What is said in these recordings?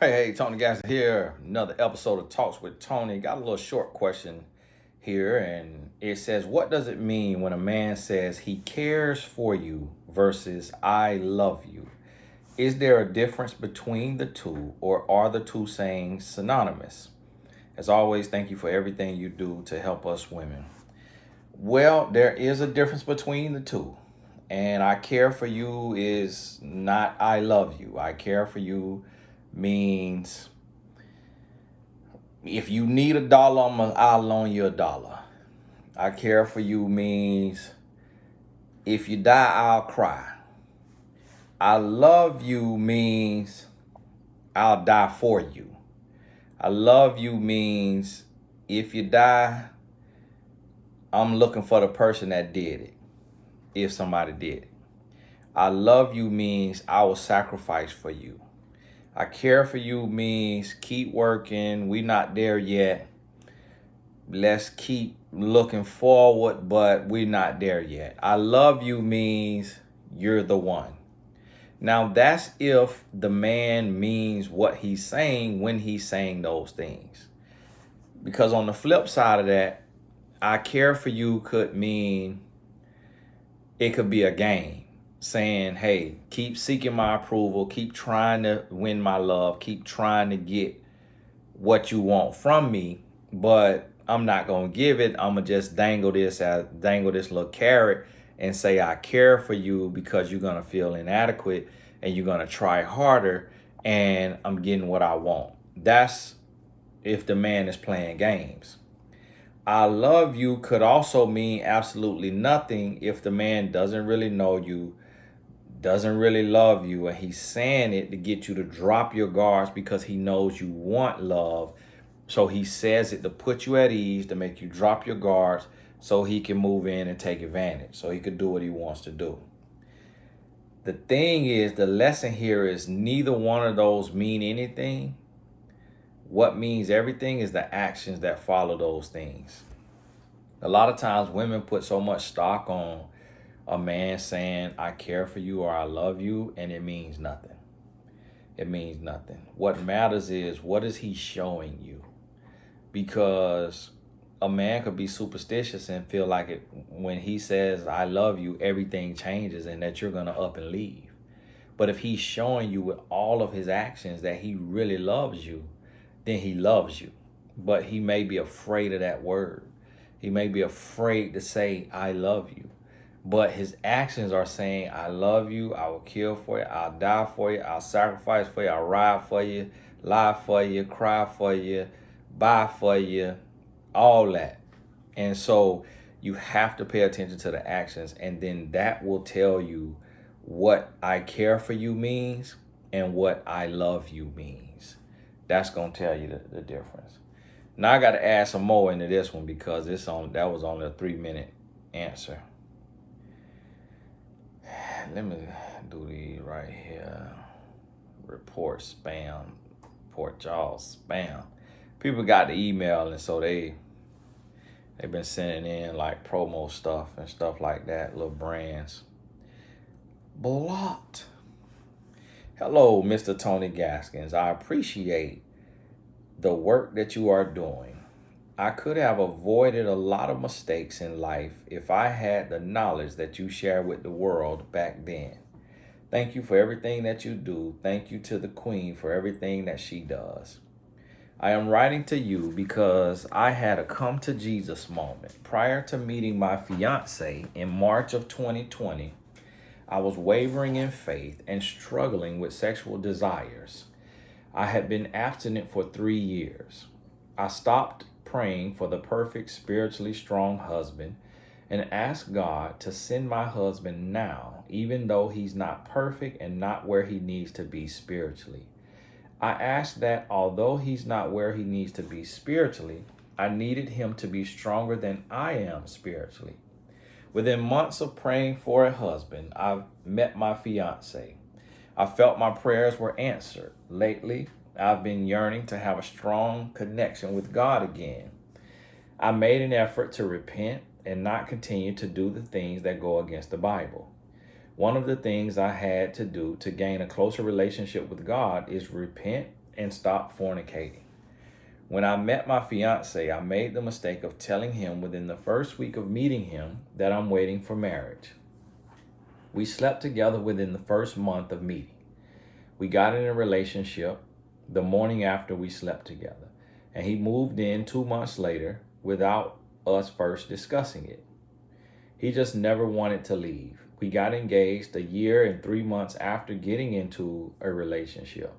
Hey, Tony Gasson here. Another episode of Talks with Tony. Got a little short question here, and it says, what does it mean when a man says he cares for you versus I love you? Is there a difference between the two, or are the two sayings synonymous? As always, thank you for everything you do to help us women. Well, there is a difference between the two. And I care for you is not I love you. I care for you means if you need $1, I'll loan you $1. I care for you means if you die, I'll cry. I love you means I'll die for you. I love you means if you die, I'm looking for the person that did it, if somebody did it. I love you means I will sacrifice for you. I care for you means keep working. We not there yet. Let's keep looking forward, but we're not there yet. I love you means you're the one. Now that's if the man means what he's saying when he's saying those things. Because on the flip side of that, I care for you could mean it could be a game. Saying, hey, keep seeking my approval, keep trying to win my love, keep trying to get what you want from me, but I'm not gonna give it. I'm gonna just dangle this little carrot and say I care for you because you're gonna feel inadequate and you're gonna try harder and I'm getting what I want. That's if the man is playing games. I love you could also mean absolutely nothing if the man doesn't really know you, doesn't really love you, and he's saying it to get you to drop your guards because he knows you want love. So he says it to put you at ease, to make you drop your guards so he can move in and take advantage, so he could do what he wants to do. The thing is, the lesson here is neither one of those mean anything. What means everything is the actions that follow those things. A lot of times women put so much stock on a man saying, I care for you or I love you, and it means nothing. It means nothing. What matters is, what is he showing you? Because a man could be superstitious and feel like it when he says, I love you, everything changes and that you're going to up and leave. But if he's showing you with all of his actions that he really loves you, then he loves you. But he may be afraid of that word. He may be afraid to say, I love you. But his actions are saying, I love you, I will kill for you, I'll die for you, I'll sacrifice for you, I'll ride for you, lie for you, cry for you, buy for you, all that. And so you have to pay attention to the actions, and then that will tell you what I care for you means and what I love you means. That's going to tell you the difference. Now I got to add some more into this one because that was only a 3-minute answer. Let me do these right here. Report spam. Report y'all spam. People got the email, and so they've been sending in like promo stuff and stuff like that, little brands. Blocked. Hello, Mr. Tony Gaskins. I appreciate the work that you are doing. I could have avoided a lot of mistakes in life if I had the knowledge that you share with the world back then. Thank you for everything that you do. Thank you to the Queen for everything that she does. I am writing to you because I had a come to Jesus moment. Prior to meeting my fiance in March of 2020, I was wavering in faith and struggling with sexual desires. I had been abstinent for 3 years. I stopped praying for the perfect, spiritually strong husband and asked God to send my husband now, even though he's not perfect and not where he needs to be spiritually. I asked that although he's not where he needs to be spiritually, I needed him to be stronger than I am spiritually. Within months of praying for a husband, I met my fiance. I felt my prayers were answered. Lately, I've been yearning to have a strong connection with God again. I made an effort to repent and not continue to do the things that go against the Bible. One of the things I had to do to gain a closer relationship with God is repent and stop fornicating. When I met my fiance, I made the mistake of telling him within the first week of meeting him that I'm waiting for marriage. We slept together within the first month of meeting. We got in a relationship the morning after we slept together, and he moved in 2 months later without us first discussing it. He just never wanted to leave. We got engaged a year and 3 months after getting into a relationship.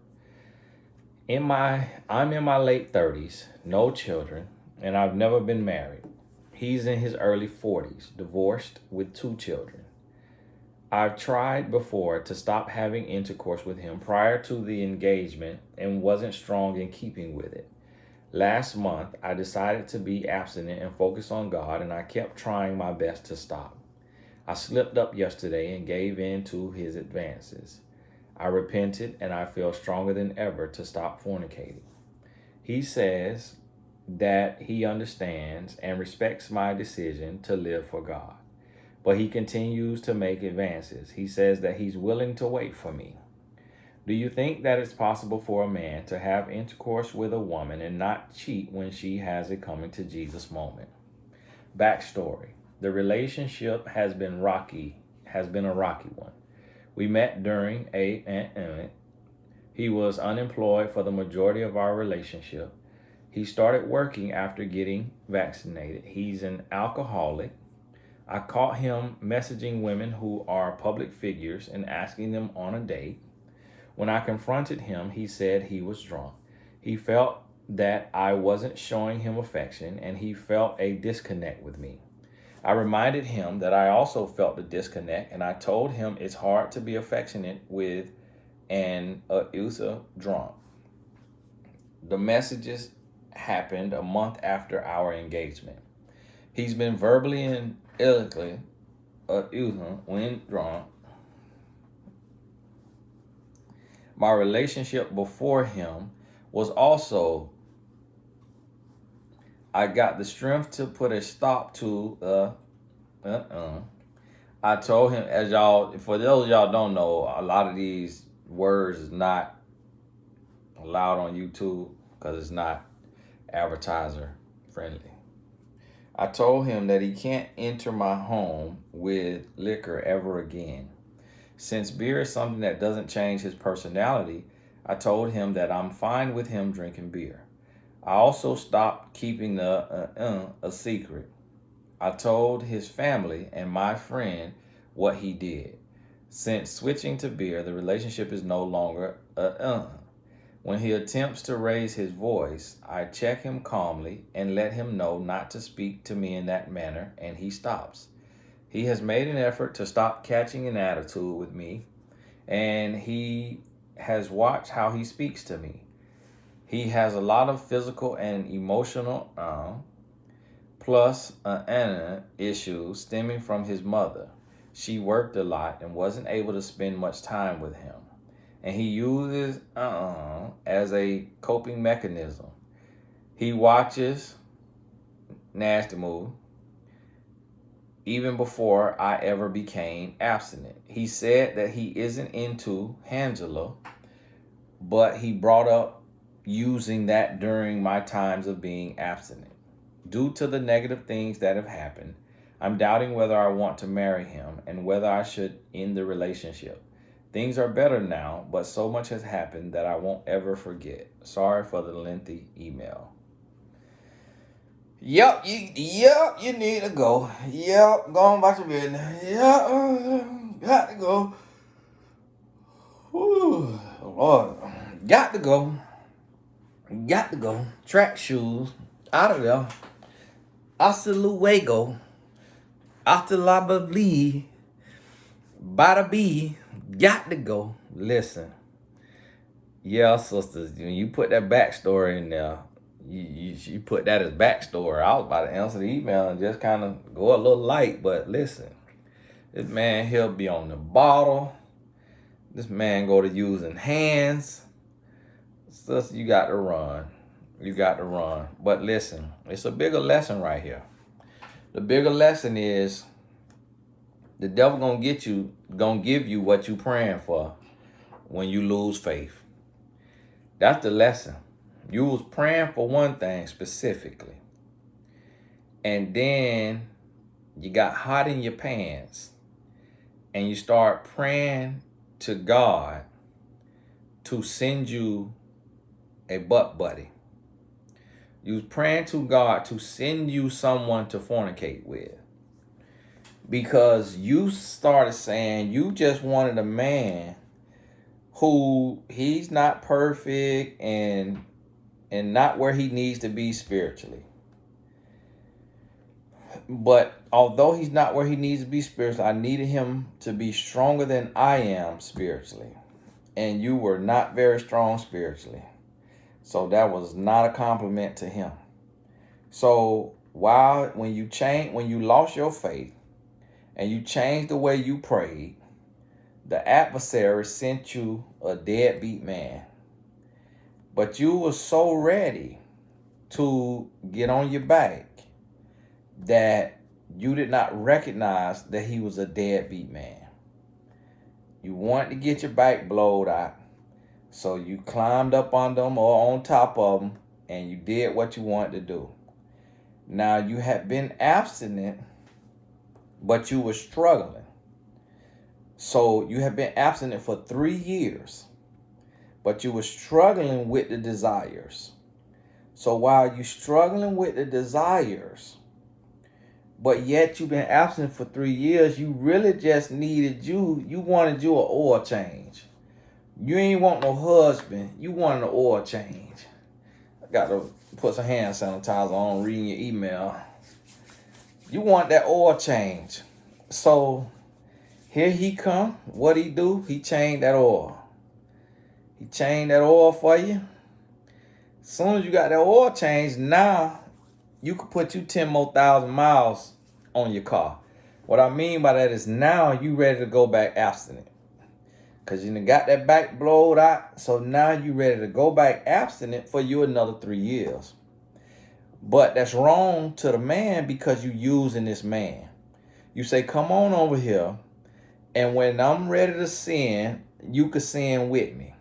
I'm in my late 30s, no children, and I've never been married. He's in his early 40s, divorced with 2 children. I've tried before to stop having intercourse with him prior to the engagement and wasn't strong in keeping with it. Last month, I decided to be abstinent and focus on God, and I kept trying my best to stop. I slipped up yesterday and gave in to his advances. I repented, and I feel stronger than ever to stop fornicating. He says that he understands and respects my decision to live for God, but he continues to make advances. He says that he's willing to wait for me. Do you think that it's possible for a man to have intercourse with a woman and not cheat when she has a coming to Jesus moment? Backstory. The relationship has been a rocky one. We met during a pandemic. He was unemployed for the majority of our relationship. He started working after getting vaccinated. He's an alcoholic. I caught him messaging women who are public figures and asking them on a date. When I confronted him, he said he was drunk. He felt that I wasn't showing him affection, and he felt a disconnect with me. I reminded him that I also felt the disconnect, and I told him it's hard to be affectionate with an abusive drunk. The messages happened a month after our engagement. He's been verbally and illegally abusing when drunk. My relationship before him was also, I got the strength to put a stop to I told him, for those of y'all don't know, a lot of these words is not allowed on YouTube because it's not advertiser friendly. I told him that he can't enter my home with liquor ever again. Since beer is something that doesn't change his personality, I told him that I'm fine with him drinking beer. I also stopped keeping a secret. I told his family and my friend what he did. Since switching to beer, the relationship is no longer When he attempts to raise his voice, I check him calmly and let him know not to speak to me in that manner, and he stops. He has made an effort to stop catching an attitude with me, and he has watched how he speaks to me. He has a lot of physical and emotional plus issues stemming from his mother. She worked a lot and wasn't able to spend much time with him. And he uses as a coping mechanism. He watches Nasty Move even before I ever became abstinent. He said that he isn't into Angela, but he brought up using that during my times of being abstinent. Due to the negative things that have happened, I'm doubting whether I want to marry him and whether I should end the relationship. Things are better now, but so much has happened that I won't ever forget. Sorry for the lengthy email. Yep, you need to go. Yep, go on about your business. Yep, got to go. Whew, Lord, got to go. Got to go. Track shoes, out of there. Hasta luego. Hasta la blee. Bada bee. Got to go. Listen. Yeah, sisters, when you put that backstory in there, you put that as backstory. I was about to answer the email and just kind of go a little light, but listen. This man, he'll be on the bottle. This man go to using hands. Sister, you got to run. You got to run. But listen, it's a bigger lesson right here. The bigger lesson is the devil gonna give you what you praying for when you lose faith. That's the lesson. You was praying for one thing specifically. And then you got hot in your pants and you start praying to God to send you a butt buddy. You was praying to God to send you someone to fornicate with. Because you started saying you just wanted a man who he's not perfect and not where he needs to be spiritually. But although he's not where he needs to be spiritually, I needed him to be stronger than I am spiritually. And you were not very strong spiritually. So that was not a compliment to him. So when you lost your faith and you changed the way you prayed, the adversary sent you a deadbeat man. But you were so ready to get on your back that you did not recognize that he was a deadbeat man. You wanted to get your back blowed out, so you climbed up on them or on top of them, and you did what you wanted to do. Now, you had been abstinent, but you were struggling. So you have been abstinent for 3 years, but you were struggling with the desires. So while you're struggling with the desires, but yet you've been absent for 3 years, you really just you wanted you an oil change. You ain't want no husband, you wanted an oil change. I got to put some hand sanitizer on reading your email. You want that oil change. So here he come. What he do? He changed that oil. He changed that oil for you. As soon as you got that oil change, now you could put you 10 more thousand miles on your car. What I mean by that is now you ready to go back abstinent. Because you done got that back blowed out. So now you ready to go back abstinent for you another 3 years. But that's wrong to the man because you using this man. You say, come on over here. And when I'm ready to sin, you can sin with me.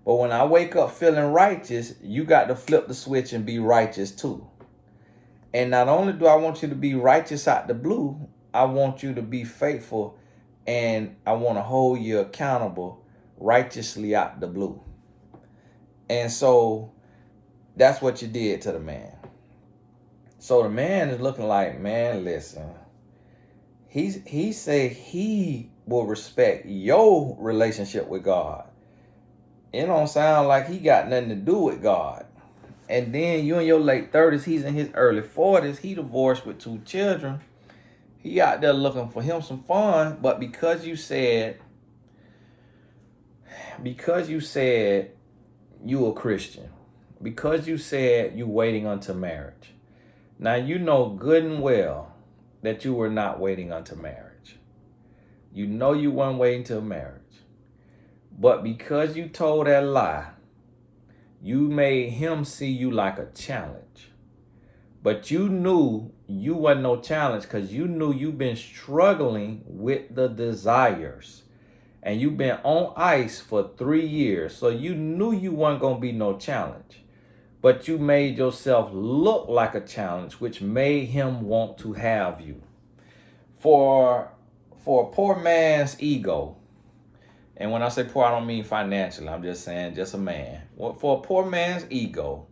But when I wake up feeling righteous, you got to flip the switch and be righteous too. And not only do I want you to be righteous out the blue, I want you to be faithful and I want to hold you accountable righteously out the blue. And so that's what you did to the man. So the man is looking like, man, listen, he said he will respect your relationship with God. It don't sound like he got nothing to do with God. And then you in your late 30s, he's in his early 40s. He divorced with 2 children. He out there looking for him some fun. But because you said you a Christian, because you said you waiting unto marriage, now you know good and well that you were not waiting unto marriage. You know you weren't waiting till marriage. But because you told that lie, you made him see you like a challenge. But you knew you wasn't no challenge because you knew you've been struggling with the desires. And you've been on ice for 3 years. So you knew you wasn't going to be no challenge. But you made yourself look like a challenge, which made him want to have you. For a poor man's ego, and when I say poor, I don't mean financially. I'm just saying just a man. For a poor man's ego,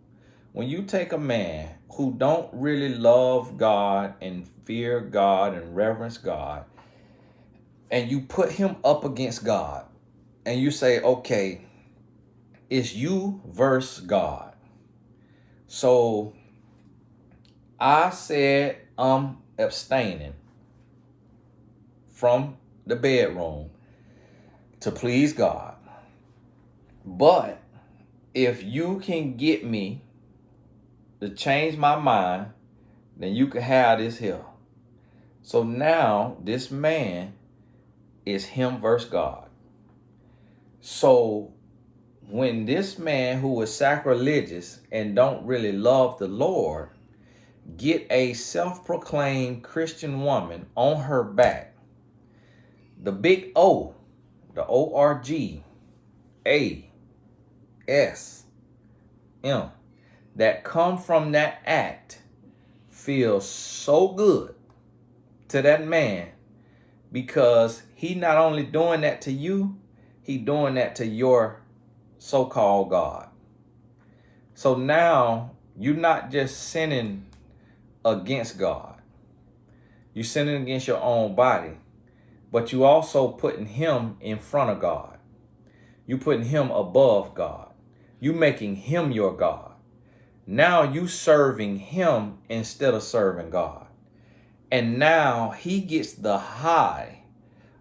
when you take a man who don't really love God and fear God and reverence God, and you put him up against God, and you say, okay, it's you versus God. So I said I'm abstaining from the bedroom to please God. But if you can get me to change my mind, then you can have this here. So now this man is him versus God. So when this man who is sacrilegious and don't really love the Lord get a self-proclaimed Christian woman on her back, the big O, the ORG, A, S, that come from that act feel so good to that man, because he not only doing that to you, he doing that to your so-called God. So now you're not just sinning against God. You're sinning against your own body, but you also putting him in front of God. You putting him above God. You making him your God. Now you serving him instead of serving God. And now he gets the high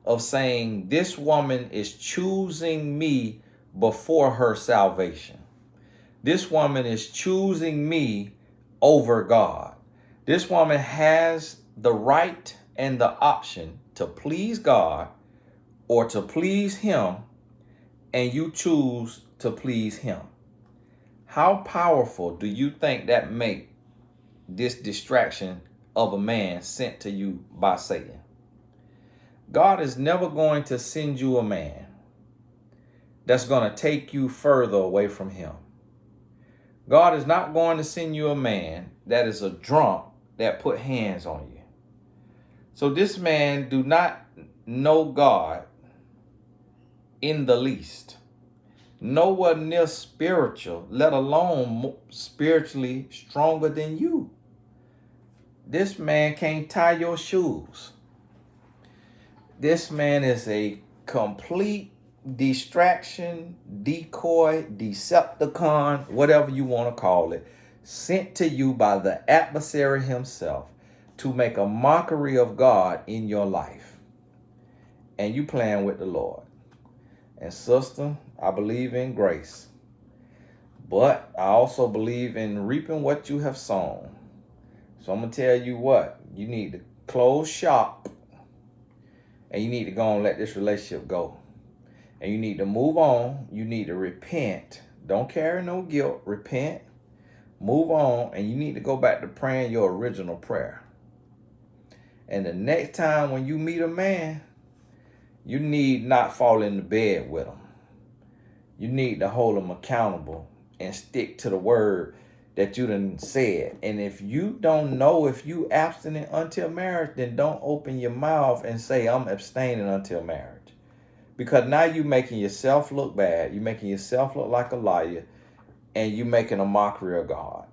of saying, this woman is choosing me before her salvation. This woman is choosing me over God. This woman has the right and the option to please God or to please him, and you choose to please him. How powerful do you think that make this distraction of a man sent to you by Satan? God is never going to send you a man that's going to take you further away from him. God is not going to send you a man that is a drunk that put hands on you. So this man do not know God in the least. Nowhere near spiritual, let alone spiritually stronger than you. This man can't tie your shoes. This man is a complete distraction, decoy, decepticon, whatever you want to call it, sent to you by the adversary himself to make a mockery of God in your life. And you playing with the Lord. And sister, I believe in grace, but I also believe in reaping what you have sown. So I'm going to tell you what, you need to close shop, and you need to go and let this relationship go. And you need to move on. You need to repent. Don't carry no guilt. Repent, move on, and you need to go back to praying your original prayer. And the next time when you meet a man, you need not fall into bed with him. You need to hold him accountable and stick to the word that you done said. And if you don't know if you abstinent until marriage, then don't open your mouth and say, I'm abstaining until marriage. Because now you're making yourself look bad. You're making yourself look like a liar. And you're making a mockery of God.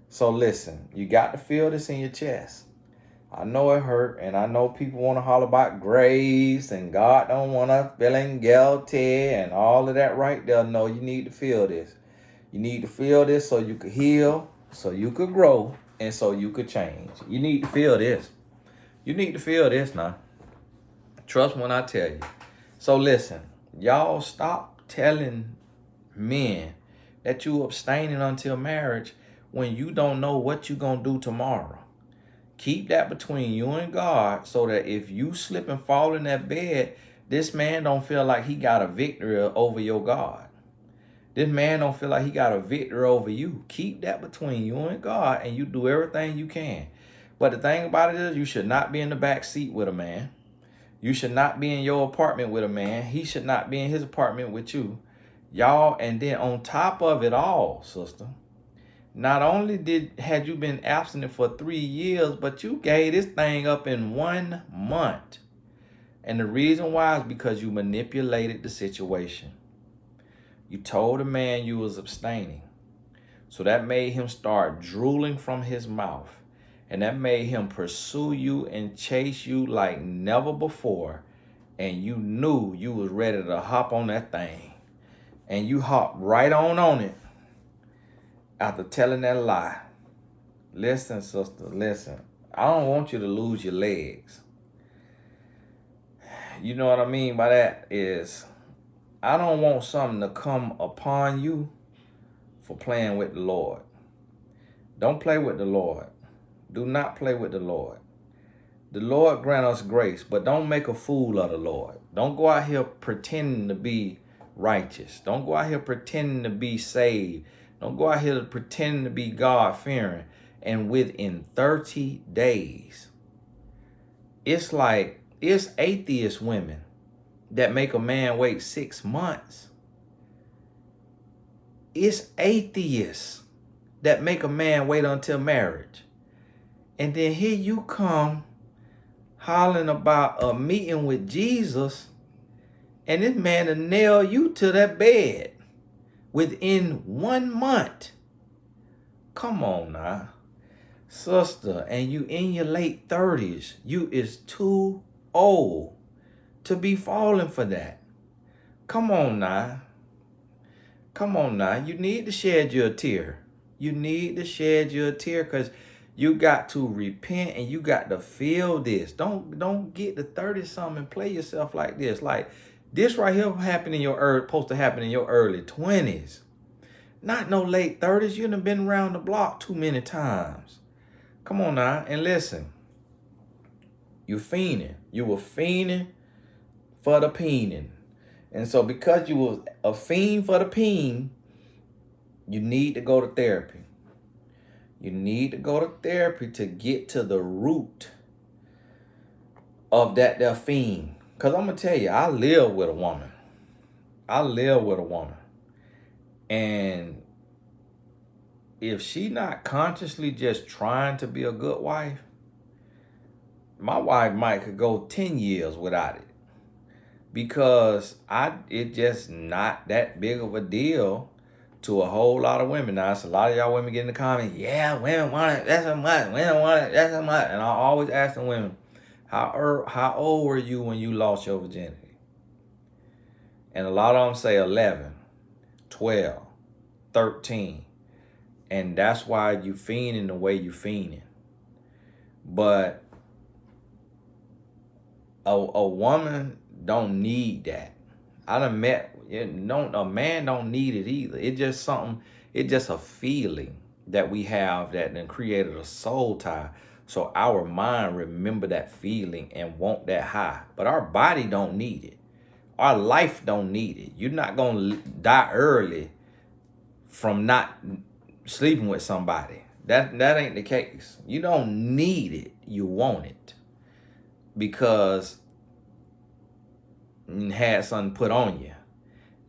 So listen, you got to feel this in your chest. I know it hurt, and I know people want to holler about grace and God don't want to feeling guilty and all of that right there. No, you need to feel this. You need to feel this so you could heal, so you could grow, and so you could change. You need to feel this. You need to feel this now. Trust when I tell you. So listen, y'all stop telling men that you abstaining until marriage when you don't know what you're going to do tomorrow. Keep that between you and God so that if you slip and fall in that bed, this man don't feel like he got a victory over your God. This man don't feel like he got a victory over you. Keep that between you and God, and you do everything you can. But the thing about it is, you should not be in the back seat with a man. You should not be in your apartment with a man. He should not be in his apartment with you. Y'all, and then on top of it all, sister, not only had you been abstinent for 3 years, but you gave this thing up in 1 month. And the reason why is because you manipulated the situation. You told a man you was abstaining. So that made him start drooling from his mouth. And that made him pursue you and chase you like never before. And you knew you was ready to hop on that thing. And you hopped right on it after telling that lie. Listen, sister, listen. I don't want you to lose your legs. You know what I mean by that is, I don't want something to come upon you for playing with the Lord. Don't play with the Lord. Do not play with the Lord. The Lord grant us grace, but don't make a fool of the Lord. Don't go out here pretending to be righteous. Don't go out here pretending to be saved. Don't go out here pretending to be God-fearing. And within 30 days, it's atheist women that make a man wait 6 months. It's atheists that make a man wait until marriage. And then here you come hollering about a meeting with Jesus, and this man will nail you to that bed within 1 month. Come on now, sister, and you in your late 30s. You is too old to be falling for that. Come on now. Come on now. You need to shed your tear. You need to shed your tear, because you got to repent and you got to feel this. Don't get to 30-something and play yourself like this. Like this right here supposed to happen in your early 20s. Not no late 30s. You done been around the block too many times. Come on now. And listen. You fiending. You were fiending for the peening. And so because you was a fiend for the peen, you need to go to therapy. You need to go to therapy to get to the root of that fiend. Because I'm going to tell you, I live with a woman. And if she not consciously just trying to be a good wife, my wife might could go 10 years without it. Because it just not that big of a deal to a whole lot of women. Now, it's a lot of y'all women get in the comments, yeah, women want it, that's how much, women want it, that's how much. And I always ask the women, how old were you when you lost your virginity? And a lot of them say 11, 12, 13. And that's why you fiending the way you fiending. But a woman don't need that. I done met, a man don't need it either. It's just something, it's just a feeling that we have that then created a soul tie. So our mind remember that feeling and want that high. But our body don't need it. Our life don't need it. You're not going to die early from not sleeping with somebody. That ain't the case. You don't need it. You want it. Because you had something put on you.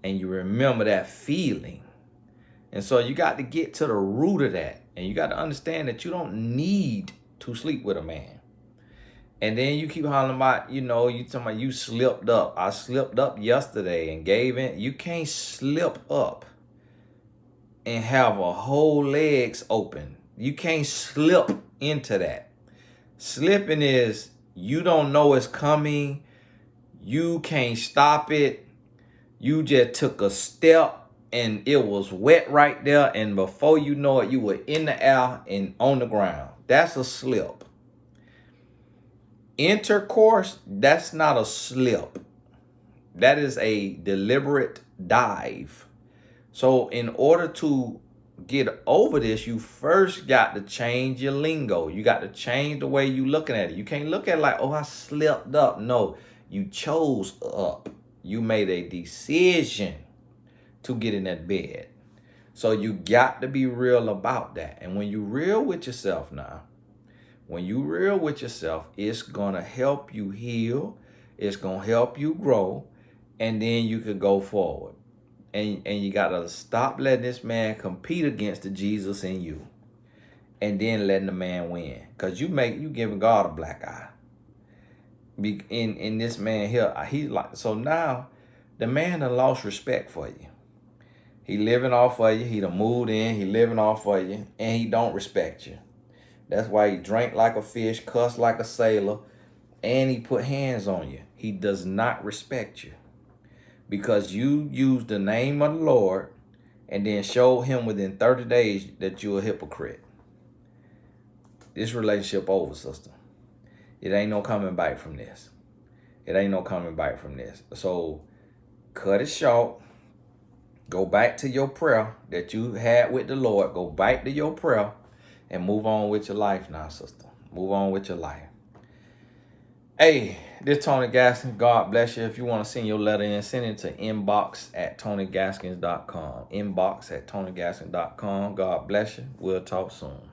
And you remember that feeling. And so you got to get to the root of that. And you got to understand that you don't need to sleep with a man. And then you keep hollering about, you talking about you slipped up. I slipped up yesterday and gave in. You can't slip up and have a whole legs open. You can't slip into that. Slipping is you don't know it's coming. You can't stop it. You just took a step and it was wet right there. And before you know it, you were in the air and on the ground. That's a slip. Intercourse, that's not a slip. That is a deliberate dive. So in order to get over this, you first got to change your lingo. You got to change the way you looking at it. You can't look at it like, oh, I slipped up. No, you chose up. You made a decision to get in that bed. So you got to be real about that. And when you real with yourself now, it's going to help you heal. It's going to help you grow. And then you could go forward. And you got to stop letting this man compete against the Jesus in you. And then letting the man win. Because you giving God a black eye. In this man here, so now the man done lost respect for you. He living off of you. He done moved in. He living off of you. And he don't respect you. That's why he drank like a fish, cussed like a sailor, and he put hands on you. He does not respect you. Because you used the name of the Lord and then showed him within 30 days that you're a hypocrite. This relationship over, sister. It ain't no coming back from this. So cut it short. Go back to your prayer that you had with the Lord. Go back to your prayer and move on with your life now, sister. Move on with your life. Hey, this Tony Gaskins. God bless you. If you want to send your letter in, send it to inbox@TonyGaskins.com. Inbox@TonyGaskins.com. God bless you. We'll talk soon.